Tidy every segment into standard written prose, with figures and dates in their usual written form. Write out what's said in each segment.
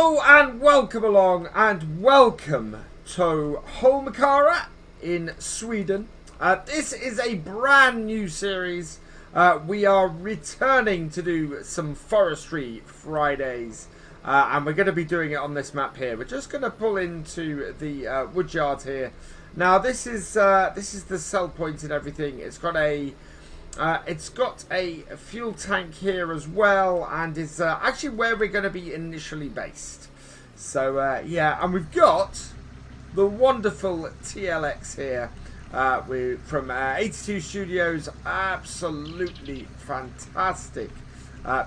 Hello and welcome along and welcome to Holmåkra in Sweden. This is a brand new series. We are returning to do some Forestry Fridays and we're going to be doing it on this map here. We're just going to pull into the woodyard here. Now this is the sell point and everything. It's got a fuel tank here as well, and is actually where we're going to be initially based. So yeah, and we've got the wonderful TLX here from 82 Studios. Absolutely fantastic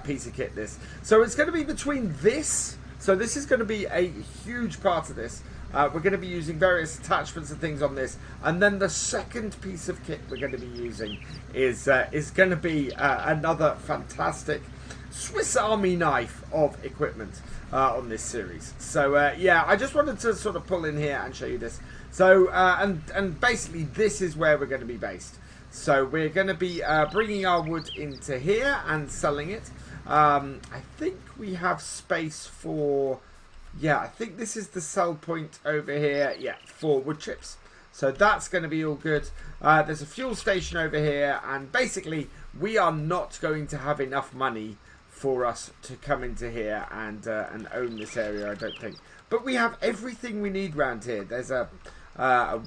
piece of kit this. So it's going to be between this. So this is going to be a huge part of this. We're going to be using various attachments and things on this, and then the second piece of kit we're going to be using is going to be another fantastic Swiss Army knife of equipment on this series. So yeah, I just wanted to sort of pull in here and show you this. So and basically this is where we're going to be based. So we're going to be bringing our wood into here and selling it. I think we have space for. Yeah, I think this is the sell point over here. Yeah, for wood chips. So that's going to be all good. There's a fuel station over here. And basically, we are not going to have enough money for us to come into here and own this area, I don't think. But we have everything we need around here. There's a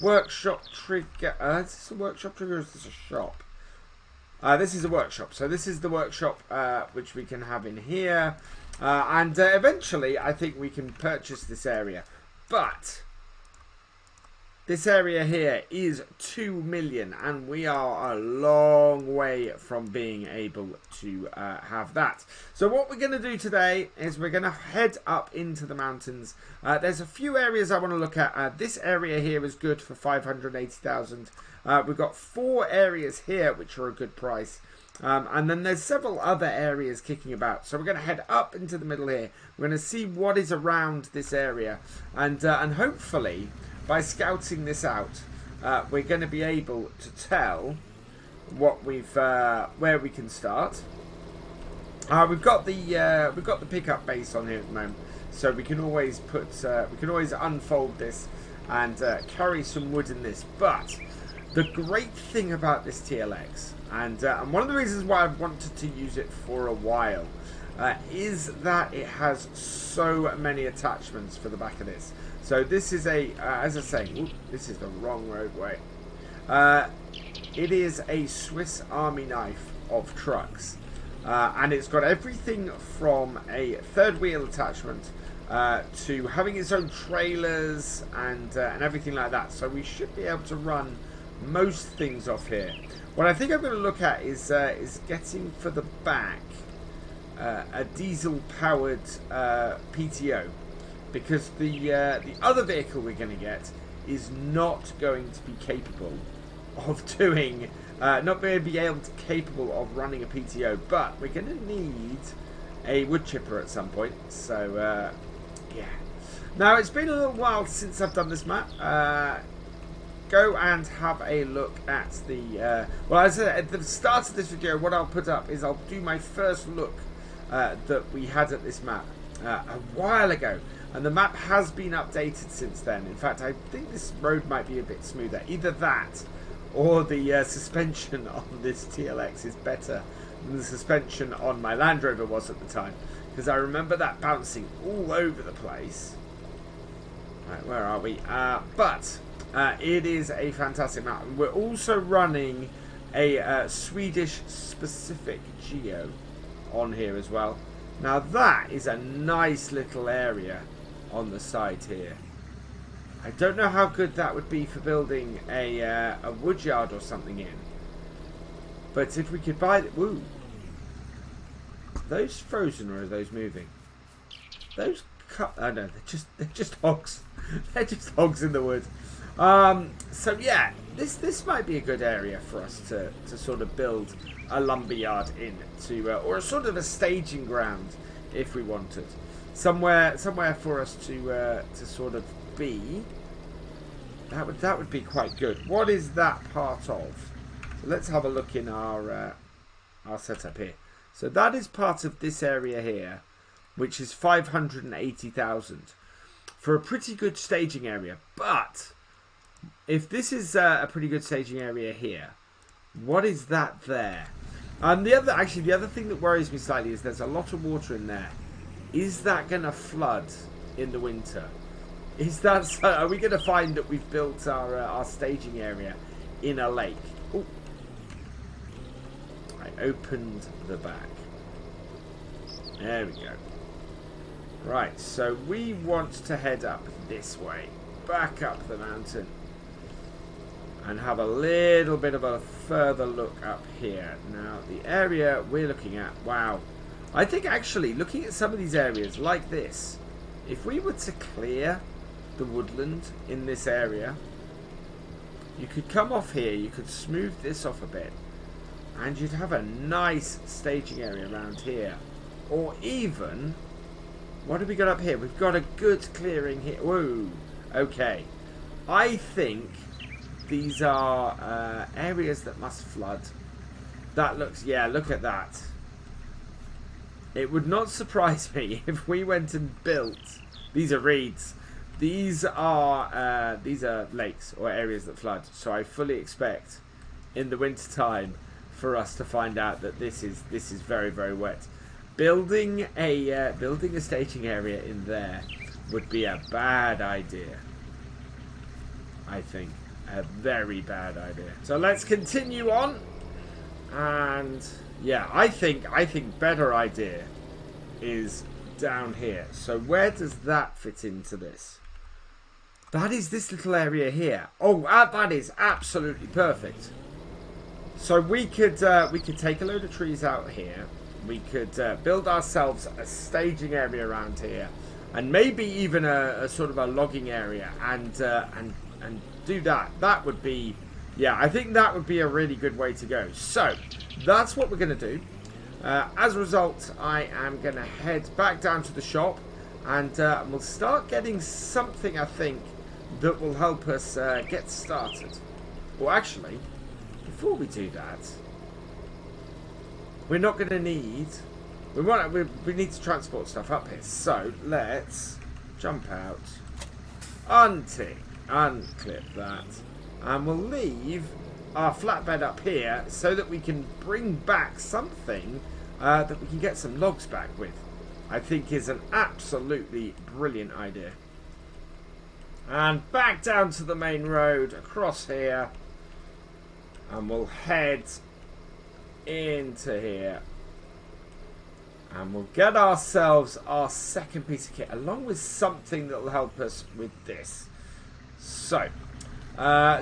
workshop trigger. Is this a workshop trigger or is this a shop? This is a workshop. So this is the workshop which we can have in here. And eventually, I think we can purchase this area. But this area here is 2 million, and we are a long way from being able to have that. So what we're going to do today is we're going to head up into the mountains. There's a few areas I want to look at. This area here is good for 580,000. We've got 4 areas here which are a good price. And then there's several other areas kicking about. So we're going to head up into the middle here. We're going to see what is around this area. And hopefully, by scouting this out, we're going to be able to tell what where we can start. We've got the pickup base on here at the moment, so we can always unfold this and carry some wood in this. But the great thing about this TLX, and one of the reasons why I've wanted to use it for a while, is that it has so many attachments for the back of this. So this is as I say, this is the wrong roadway. It is a Swiss Army knife of trucks, and it's got everything from a third wheel attachment to having its own trailers and everything like that. So we should be able to run most things off here. What I think I'm going to look at is getting for the back a diesel-powered PTO, because the other vehicle we're going to get is not going to be capable of doing, not going to be capable of running a PTO. But we're going to need a wood chipper at some point. So yeah. Now it's been a little while since I've done this map. Go and have a look at the well, as at the start of this video, what I'll put up is I'll do my first look that we had at this map a while ago, and the map has been updated since then. In fact, I think this road might be a bit smoother. Either that or the suspension on this TLX is better than the suspension on my Land Rover was at the time, because I remember that bouncing all over the place. Right, where are we? But it is a fantastic map. We're also running a Swedish specific geo on here as well. Now that is a nice little area on the side here. I don't know how good that would be for building a woodyard or something in. But if we could buy it, woo! Are those frozen or are those moving? Those oh no, they're just hogs. They're just hogs in the wood. So yeah, this might be a good area for us to sort of build a lumberyard in, or a sort of a staging ground if we wanted, somewhere for us to sort of be. That would be quite good. What is that part of? So let's have a look in our setup here. So that is part of this area here. which is 580,000 for a pretty good staging area. But if this is a pretty good staging area here, what is that there? And the other thing that worries me slightly is there's a lot of water in there. Is that going to flood in the winter? Is that so? Are we going to find that we've built our staging area in a lake? Ooh. I opened the back. There we go. Right, so we want to head up this way, back up the mountain, and have a little bit of a further look up here. Now, the area we're looking at, wow. I think actually, looking at some of these areas like this, if we were to clear the woodland in this area, you could come off here, you could smooth this off a bit, and you'd have a nice staging area around here. Or even, what have we got up here? We've got a good clearing here. Whoa, okay. I think these are areas that must flood. That looks, yeah, look at that. It would not surprise me if we went and built, these are reeds. These are lakes or areas that flood. So I fully expect in the winter time for us to find out that this is very, very wet. Building a staging area in there would be a bad idea. I think a very bad idea. So let's continue on, and yeah, I think better idea is down here. So where does that fit into this? That is this little area here. Oh, that is absolutely perfect. So we could take a load of trees out here. We could build ourselves a staging area around here, and maybe even a sort of a logging area, and do that. That would be, yeah, I think that would be a really good way to go. So that's what we're going to do. As a result, I am going to head back down to the shop, and we'll start getting something, I think, that will help us get started. Well, actually, before we do that, we're not going to need... We need to transport stuff up here. So, let's jump out, unclip that, and we'll leave our flatbed up here so that we can bring back something that we can get some logs back with. I think is an absolutely brilliant idea. And back down to the main road, across here, and we'll head into here, and we'll get ourselves our second piece of kit along with something that will help us with this. So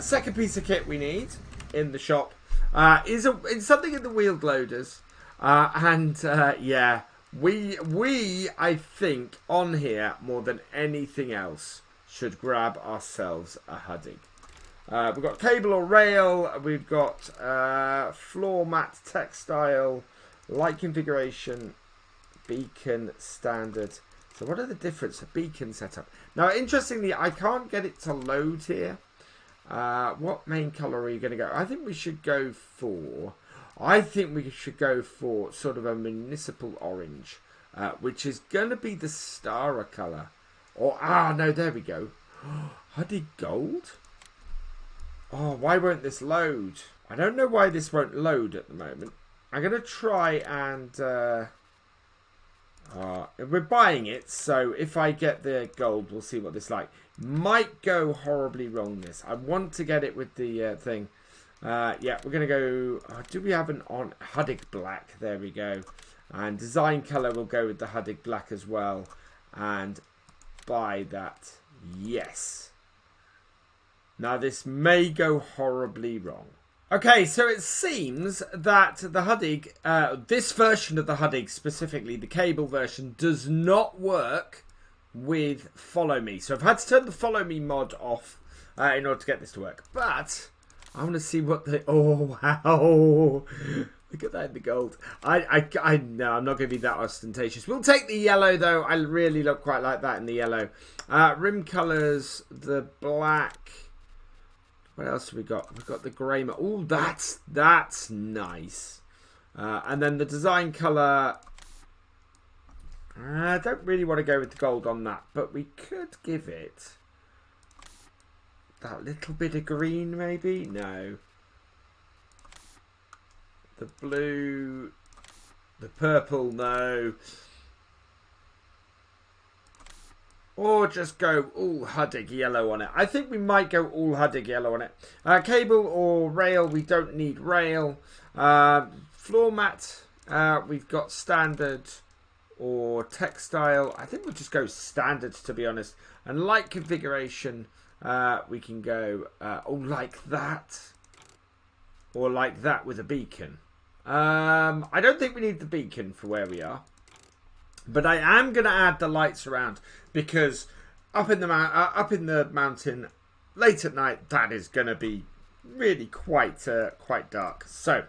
second piece of kit we need in the shop is something in the wheeled loaders, yeah, we I think on here more than anything else should grab ourselves a hudding. We've got cable or rail, we've got floor mat textile, light configuration, beacon standard. So what are the difference? Beacon setup. Now interestingly, I can't get it to load here. What main colour are you going to go? I think we should go for sort of a municipal orange, which is going to be the Stara colour. Or, no, there we go. Hooded gold? Oh, why won't this load? I don't know why this won't load at the moment. I'm going to try and... we're buying it, so if I get the gold, we'll see what this is like. Might go horribly wrong, this. I want to get it with the thing. Yeah, we're going to go... do we have an on Huddig black? There we go. And design colour will go with the Huddig black as well. And buy that. Yes. Now, this may go horribly wrong. Okay, so it seems that the Huddig, this version of the Huddig, specifically the cable version, does not work with Follow Me. So I've had to turn the Follow Me mod off in order to get this to work. But I want to see what the... Oh, wow. Look at that in the gold. No, I'm not going to be that ostentatious. We'll take the yellow, though. I really quite like that in the yellow. Rim colours, the black... What else have we got? We've got the grey. Oh, that's nice. And then the design colour. I don't really want to go with the gold on that, but we could give it that little bit of green, maybe? No. The blue, the purple, no. Or just go all Huddig yellow on it. I think we might go all Huddig yellow on it. Cable or rail, we don't need rail. Floor mat, we've got standard or textile. I think we'll just go standard, to be honest. And light configuration, we can go like that. Or like that with a beacon. I don't think we need the beacon for where we are. But I am going to add the lights around, because up in the mountain late at night, that is going to be really quite dark. So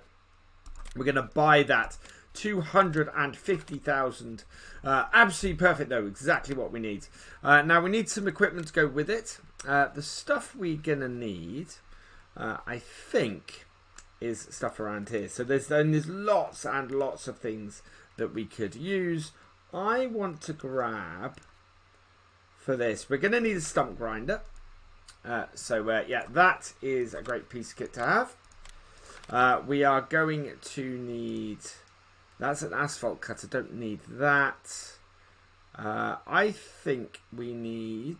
we're going to buy that 250,000. Absolutely perfect though, exactly what we need. Now we need some equipment to go with it. The stuff we're going to need, I think, is stuff around here. So there's lots and lots of things that we could use. I want to grab, for this, we're going to need a stump grinder. Yeah, that is a great piece of kit to have. We are going to need, that's an asphalt cutter, don't need that. I think we need,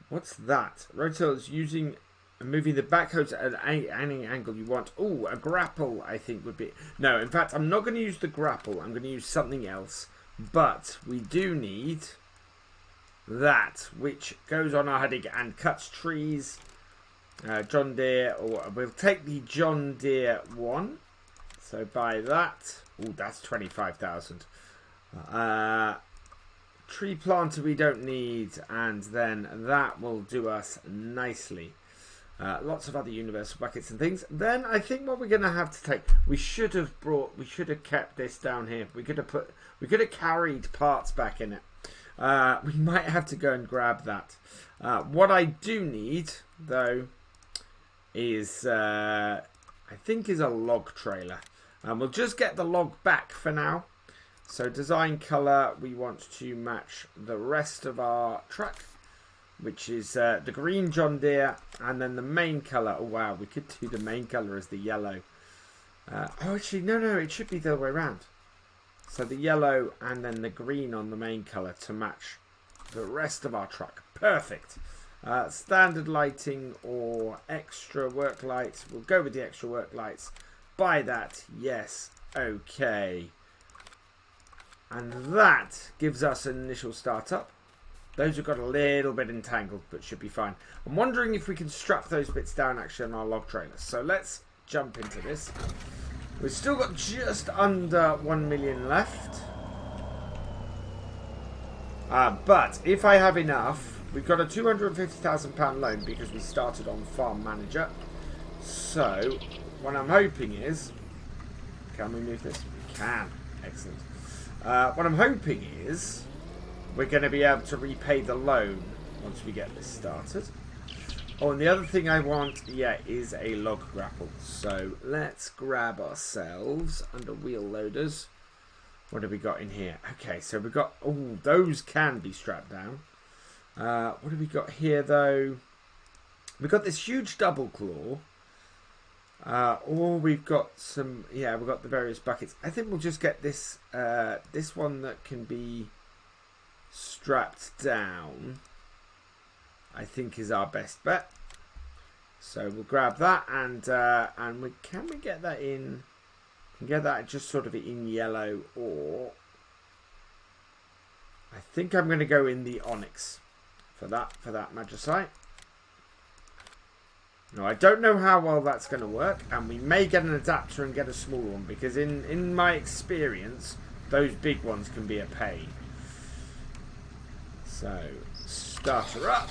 what's that? Rotors using and moving the backhoe at any angle you want. Oh, a grapple, I think, would be... No, in fact, I'm not going to use the grapple. I'm going to use something else. But we do need that, which goes on our Huddig and cuts trees. John Deere, or we'll take the John Deere one. So buy that. Oh, that's 25,000. Tree planter we don't need, and then that will do us nicely. Lots of other universal buckets and things. Then I think what we're going to have to take, we should have kept this down here. We could have carried parts back in it. We might have to go and grab that. What I do need though is I think is a log trailer, and we'll just get the log back for now. So design color, we want to match the rest of our truck, which is the green John Deere, and then the main colour. Oh wow, we could do the main colour as the yellow. Oh, actually, no, it should be the other way around. So the yellow and then the green on the main colour to match the rest of our truck. Perfect. Standard lighting or extra work lights. We'll go with the extra work lights. Buy that. Yes. Okay. And that gives us an initial startup. Those have got a little bit entangled, but should be fine. I'm wondering if we can strap those bits down actually on our log trailers. So let's jump into this. We've still got just under 1 million left. But if I have enough, we've got a £250,000 loan because we started on Farm Manager. So what I'm hoping is, can we move this? We can. Excellent. What I'm hoping is, we're going to be able to repay the loan once we get this started. Oh, and the other thing I want, yeah, is a log grapple. So let's grab ourselves under wheel loaders. What have we got in here? Okay, so we've got, oh, those can be strapped down. What have we got here, though? We've got this huge double claw. Or we've got some, yeah, we've got the various buckets. I think we'll just get this, this one that can be strapped down, I think, is our best bet. So we'll grab that, and can we get that in? Can get that just sort of in yellow, or I think I'm going to go in the onyx for that magicite. No, I don't know how well that's going to work, and we may get an adapter and get a small one, because in my experience, those big ones can be a pain. So, start her up.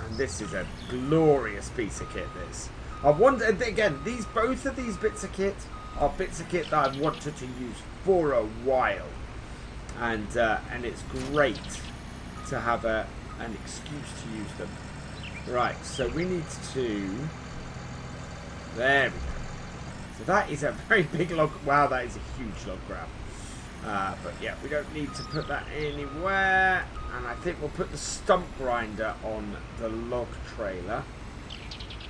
And this is a glorious piece of kit, this. I wonder, again, both of these bits of kit are bits of kit that I've wanted to use for a while. And it's great to have an excuse to use them. Right, so we need to... There we go. So that is a very big log. Wow, that is a huge log grab. But yeah, we don't need to put that anywhere. And I think we'll put the stump grinder on the log trailer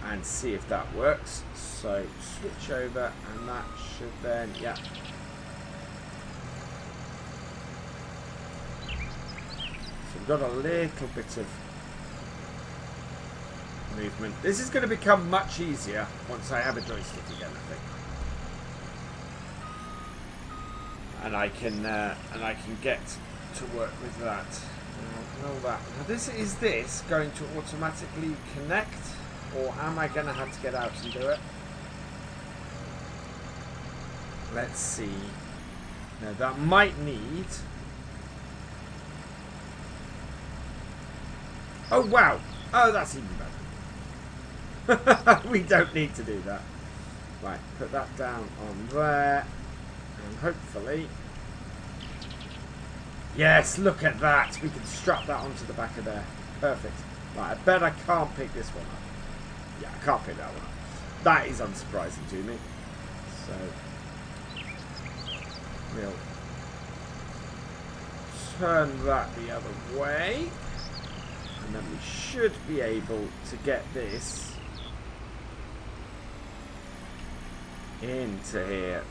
and see if that works. So switch over and that should then, yeah. So we've got a little bit of movement. This is going to become much easier once I have a joystick again, I think. And I can get to work with that. All that. Now is this going to automatically connect, or am I going to have to get out and do it? Let's see. Now that might need. Oh wow! Oh, that's even better. We don't need to do that. Right, put that down on there. And hopefully, yes, look at that. We can strap that onto the back of there. Perfect. Right, I bet I can't pick this one up. Yeah, I can't pick that one up. That is unsurprising to me. So, we'll turn that the other way. And then we should be able to get this into here.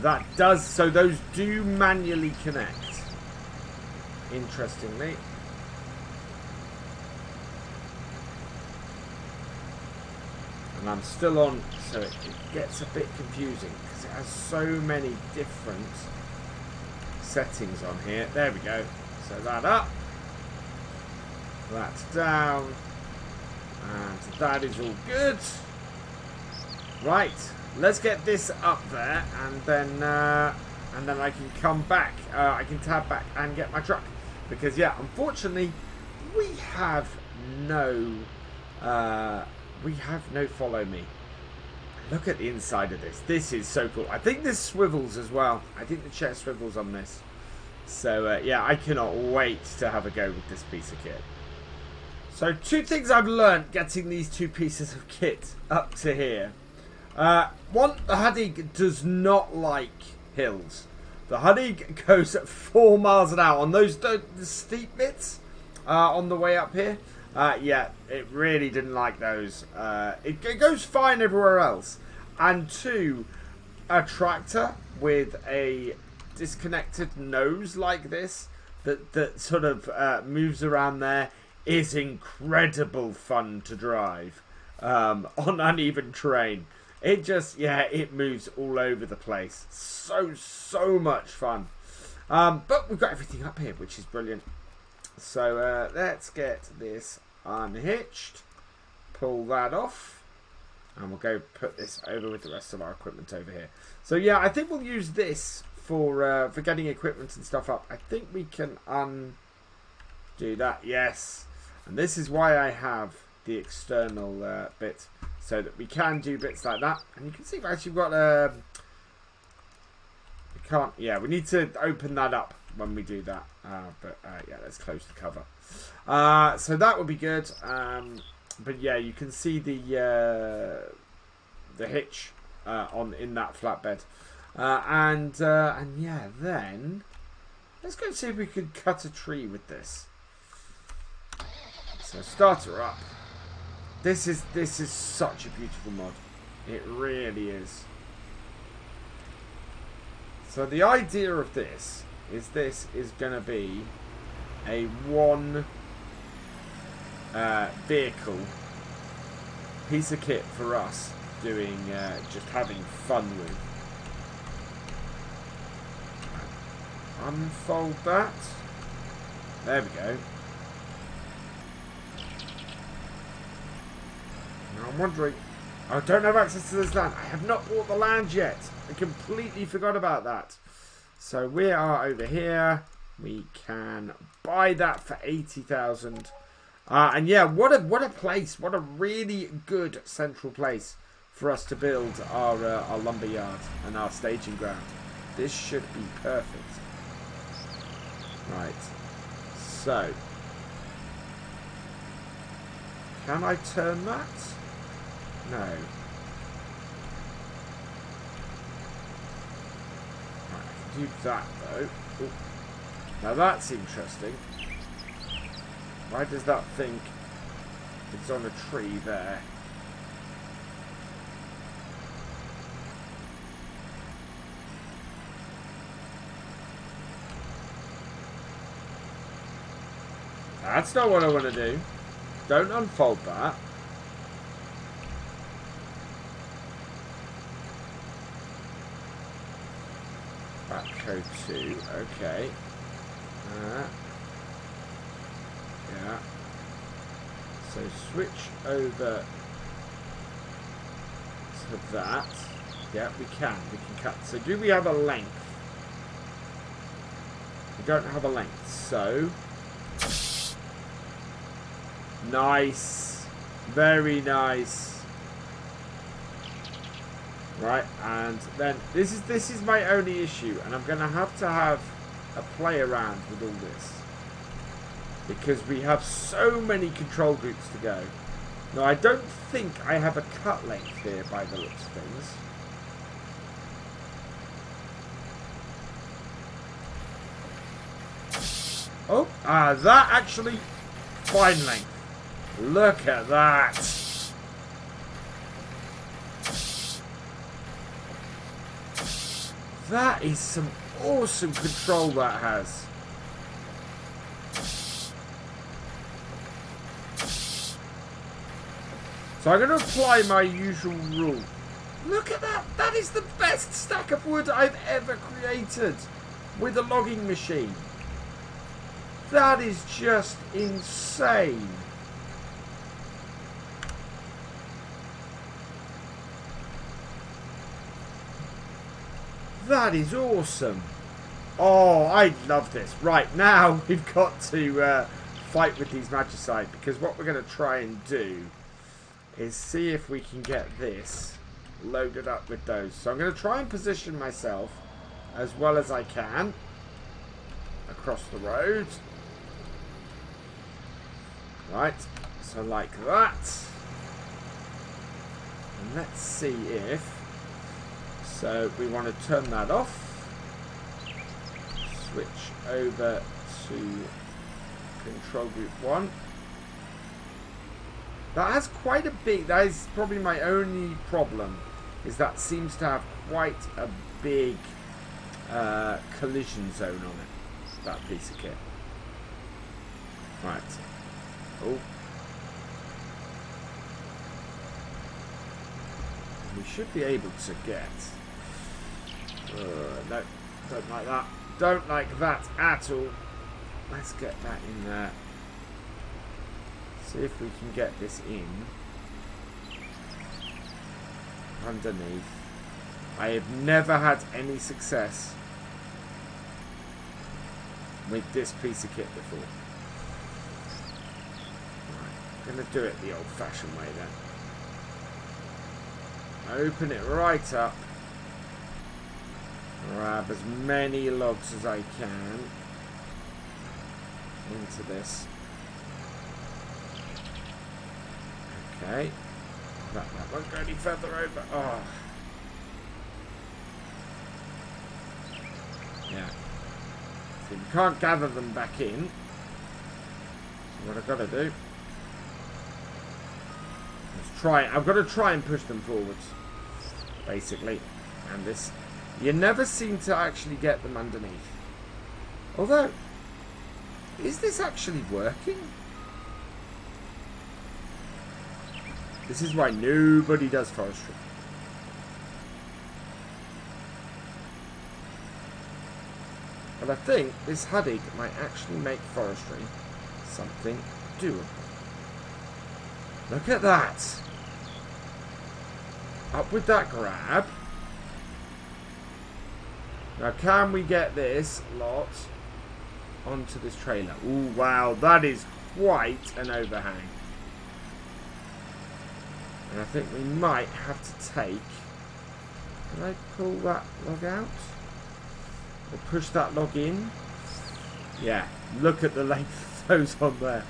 That does, so those do manually connect, interestingly. And I'm still on, so it gets a bit confusing because it has so many different settings on here. There we go. So that up, that's down, and that is all good. Right. Let's get this up there, and then I can come back. I can tab back and get my truck, because yeah, unfortunately, we have no follow me. Look at the inside of this. This is so cool. I think this swivels as well. I think the chair swivels on this. So yeah, I cannot wait to have a go with this piece of kit. So 2 things I've learned getting these 2 pieces of kit up to here. One, the Hudig does not like hills. The Hudig goes at 4 miles an hour on those the steep bits on the way up here. Yeah, it really didn't like those. It goes fine everywhere else. And 2, a tractor with a disconnected nose like this that sort of moves around there is incredible fun to drive on uneven terrain. It just, yeah, it moves all over the place. So much fun. But we've got everything up here, which is brilliant. So let's get this unhitched. Pull that off. And we'll go put this over with the rest of our equipment over here. So yeah, I think we'll use this for getting equipment and stuff up. I think we can undo that. Yes. And this is why I have the external bit. So that we can do bits like that. And you can see we've actually got a... we can't... yeah, we need to open that up when we do that. But yeah, let's close the cover. So that would be good. But yeah, you can see the hitch in that flatbed. And yeah, then... let's go and see if we could cut a tree with this. So start her up. This is such a beautiful mod. It really is. So the idea of this is going to be a one vehicle piece of kit for us doing just having fun with. Unfold that. There we go. I'm wondering, I don't have access to this land. I have not bought the land yet. I completely forgot about that. So we are over here. We can buy that for 80,000. And yeah, what a place. What a really good central place for us to build our lumber yard and our staging ground. This should be perfect. Right. So Can I turn that? No. Right, I can do that though. Ooh. Now that's interesting. Why does that think it's on a tree there? That's not what I want to do. Don't unfold that. Back code 2. Okay. Yeah. So switch over to that. Yeah, we can. We can cut. So do we have a length? We don't have a length. So... Nice. Very nice. Right, and then this is my only issue, and I'm gonna have to have a play around with all this. Because we have so many control groups to go. Now I don't think I have a cut length here by the looks of things. Oh, that actually fine length. Look at that. That is some awesome control that has. So I'm going to apply my usual rule. Look at that. That is the best stack of wood I've ever created with a logging machine. That is just insane. That is awesome. Oh, I love this. Right, now we've got to fight with these magicite, because what we're going to try and do is see if we can get this loaded up with those. So I'm going to try and position myself as well as I can across the road. Right, so like that. And let's see if... So we want to turn that off. Switch over to control group 1. That has quite a big... That is probably my only problem. Is that seems to have quite a big collision zone on it. That piece of kit. Right. Oh. We should be able to get... no, don't like that. Don't like that at all. Let's get that in there. See if we can get this in underneath. I have never had any success with this piece of kit before. Right, I'm going to do it the old-fashioned way then. Open it right up. Grab as many logs as I can into this. Okay. That won't go any further over. Oh. Yeah. So you can't gather them back in. So what I've got to do is try. I've got to try and push them forwards, basically. And this, you never seem to actually get them underneath. Although, is this actually working? This is why nobody does forestry. But I think this Huddig might actually make forestry something doable. Look at that. Up with that grab. Now can we get this lot onto this trailer? Ooh, wow, that is quite an overhang. And I think we might have to take... Can I pull that log out? Or push that log in? Yeah, look at the length of those on there.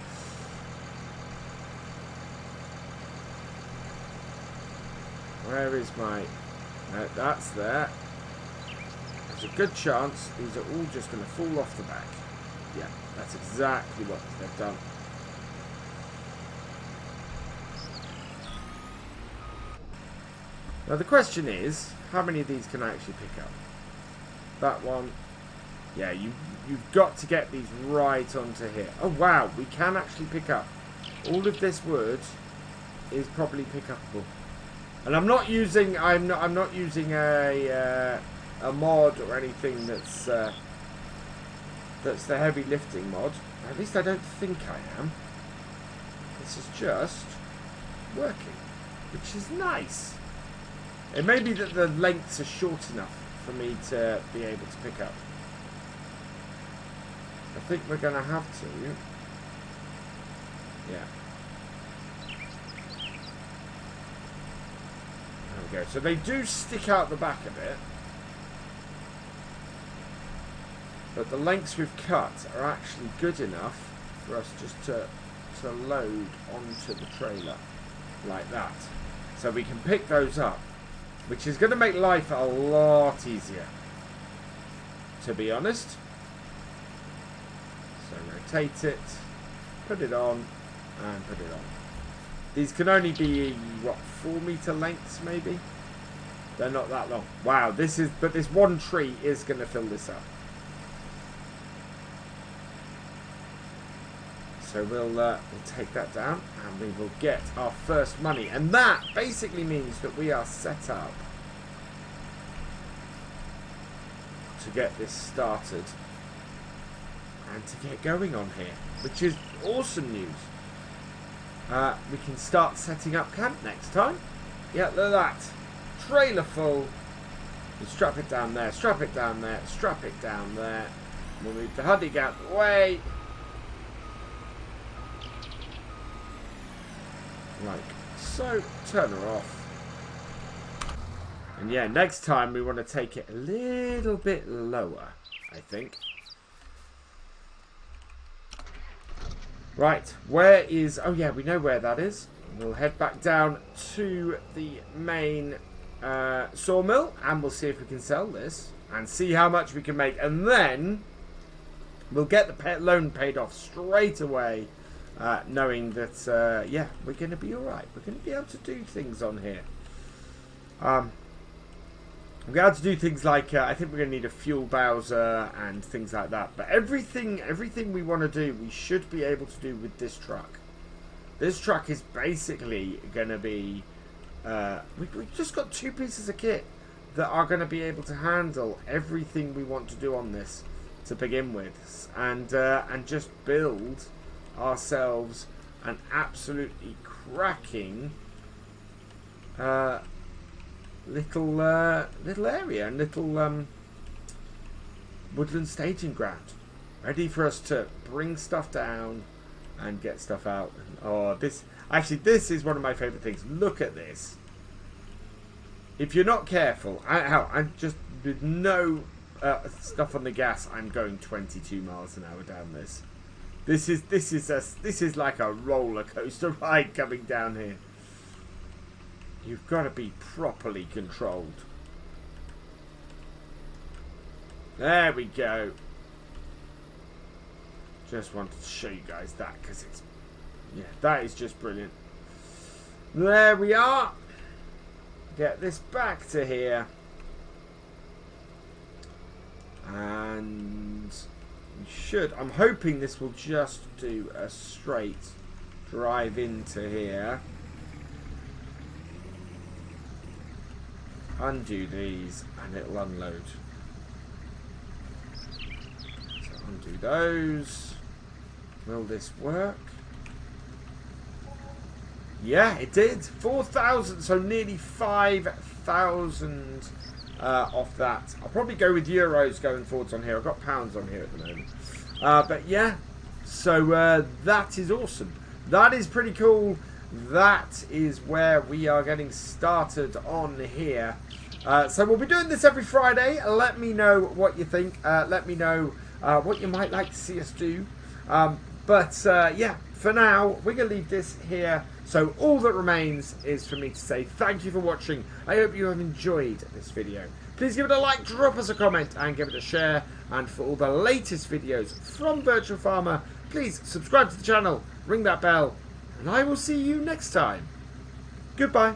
Where is my... No, that's there. There's a good chance these are all just going to fall off the back. Yeah, that's exactly what they've done. Now the question is, how many of these can I actually pick up? That one. Yeah, you've got to get these right onto here. Oh wow, we can actually pick up. All of this wood is probably pickupable. And I'm not using a mod or anything that's the heavy lifting mod. At least I don't think I am. This is just working, which is nice. It may be that the lengths are short enough for me to be able to pick up. I think we're going to have to. Yeah. There we go. So they do stick out the back a bit. But the lengths we've cut are actually good enough for us just to load onto the trailer like that. So we can pick those up, which is going to make life a lot easier, to be honest. So rotate it, put it on, and put it on. These can only be, what, 4 meter lengths maybe? They're not that long. Wow, but this one tree is going to fill this up. So we'll take that down and we will get our first money. And that basically means that we are set up to get this started and to get going on here, which is awesome news. We can start setting up camp next time. Yeah, look at that. Trailer full. You strap it down there, strap it down there, strap it down there. We'll move the hunting out the way. Like so. Turn her off. And yeah, next time we want to take it a little bit lower, I think. Right, where is... Oh yeah, we know where that is. We'll head back down to the main sawmill and we'll see if we can sell this and see how much we can make. And then we'll get the pet loan paid off straight away. Knowing that, yeah, we're going to be alright. We're going to be able to do things on here. We're going to have to do things like, I think we're going to need a fuel bowser and things like that. But everything we want to do, we should be able to do with this truck. This truck is basically going to be, we've just got 2 pieces of kit that are going to be able to handle everything we want to do on this to begin with. And just build ourselves an absolutely cracking little area and little woodland staging ground, ready for us to bring stuff down and get stuff out. Oh, this is one of my favorite things. Look at this. If you're not careful, I'm just with no stuff on the gas, I'm going 22 miles an hour down this. This is like a roller coaster ride coming down here. You've got to be properly controlled. There we go. Just wanted to show you guys that because it's, yeah, that is just brilliant. There we are. Get this back to here. And we should, I'm hoping this will just do a straight drive into here. Undo these and it'll unload. So undo those. Will this work? Yeah, it did. 4,000, so nearly 5,000 off that. I'll probably go with euros going forwards on here. I've got pounds on here at the moment. But yeah, so that is awesome. That is pretty cool. That is where we are getting started on here. So we'll be doing this every Friday. Let me know what you think. Let me know what you might like to see us do. But yeah, for now, we're going to leave this here So all that remains is for me to say thank you for watching. I hope you have enjoyed this video. Please give it a like, drop us a comment, and give it a share. And for all the latest videos from Virtual Farmer, please subscribe to the channel, ring that bell, and I will see you next time. Goodbye.